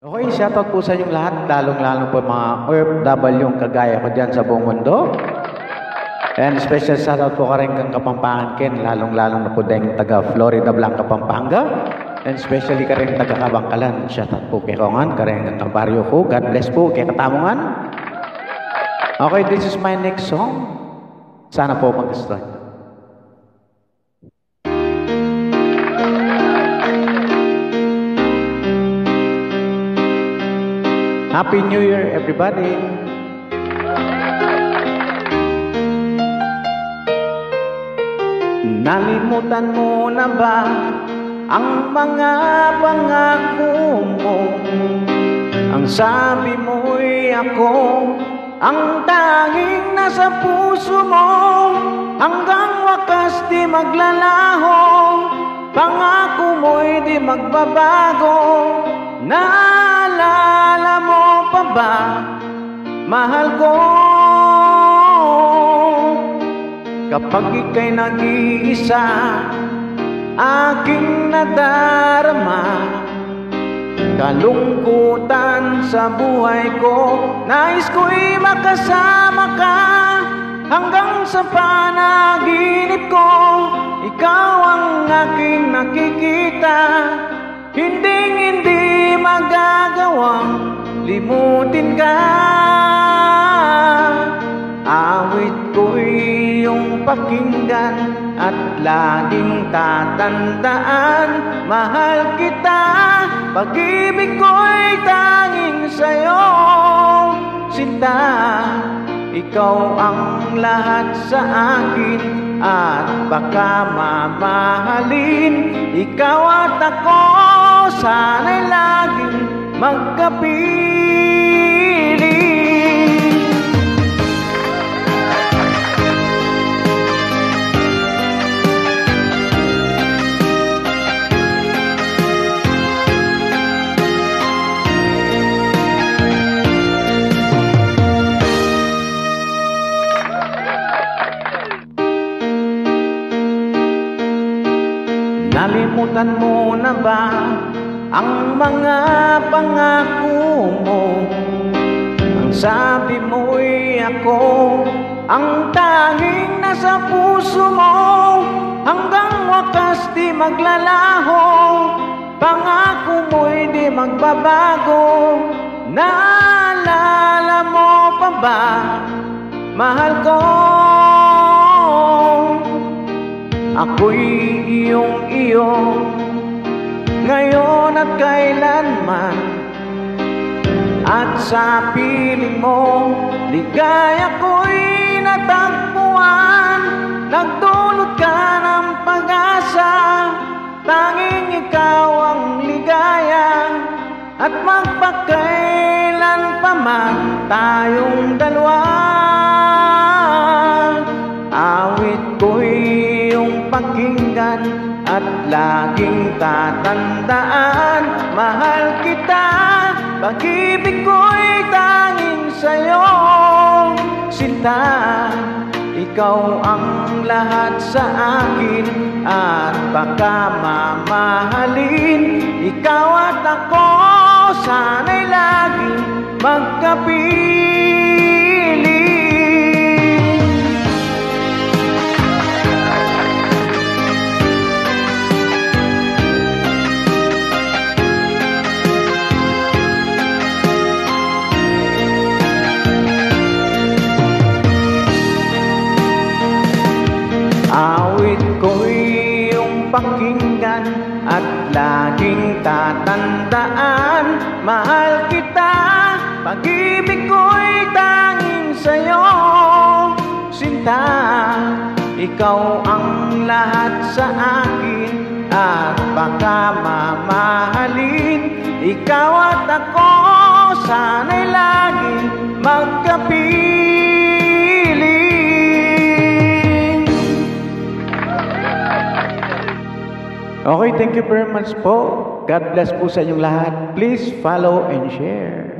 Okay, shoutout po sa inyong lahat, lalong-lalo po mga OFW yung kagaya ko dyan sa buong mundo. And special shoutout po ka rin kang Kapampangan Ken, lalong-lalo na po dahil taga Florida Blanca, Pampanga. And especially ka rin taga Kabangkalan. Shoutout po kay Kongan, ka rin kang kabaryo ko. God bless po kay Katamungan. Okay, this is my next song. Sana po mag-start. Happy New Year, everybody! Nalimutan mo na ba ang mga pangako mo? Ang sabi mo'y ako ang tanging nasa puso mo. Hanggang wakas di maglalaho, pangako mo'y di magbabago. Naalala mo pa ba, mahal ko? Kapag ika'y nag-iisa, aking nadarama kalungkutan sa buhay ko. Nais ko'y makasama ka hanggang sa panaginip ko. Ikaw ang aking nakikita, hinding-hindi magagawang limutin ka. Awit ko'y iyong pakinggan at laging tatandaan. Mahal kita, pag-ibig ko'y tanging sa'yo. Sinta, ikaw ang lahat sa akin at baka mamahalin. Ikaw at ako, sana'y laging magkapiling. Nalimutan mo na ba ang mga pangako mo? Ang sabi mo'y ako ang tanging nasa puso mo. Hanggang wakas di maglalaho, pangako mo'y di magbabago. Naalala mo pa ba, mahal ko? Ako'y iyong-iyo ngayon at kailanman. At sa piling mo, ligaya ko'y natagpuan. Nagdulot ka ng pag-asa, tanging ikaw ang ligaya. At magpakailan pa man tayong dalawa. Awit ko'y pakinggan at laging tatandaan. Mahal kita, pag-ibig ko'y tanging sa'yo. Sinta, ikaw ang lahat sa akin at baka mamahalin. Ikaw at ako, sana'y laging magkapiling. Awit ko'y iyong pakinggan at laging tatandaan. Mahal kita, pag-ibig ko'y tanging sa'yo. Sinta, ikaw ang lahat sa akin at baka mamahalin. Ikaw at ako, sana'y laging magkapiling. Okay, thank you very much po. God bless po sa inyong lahat. Please follow and share.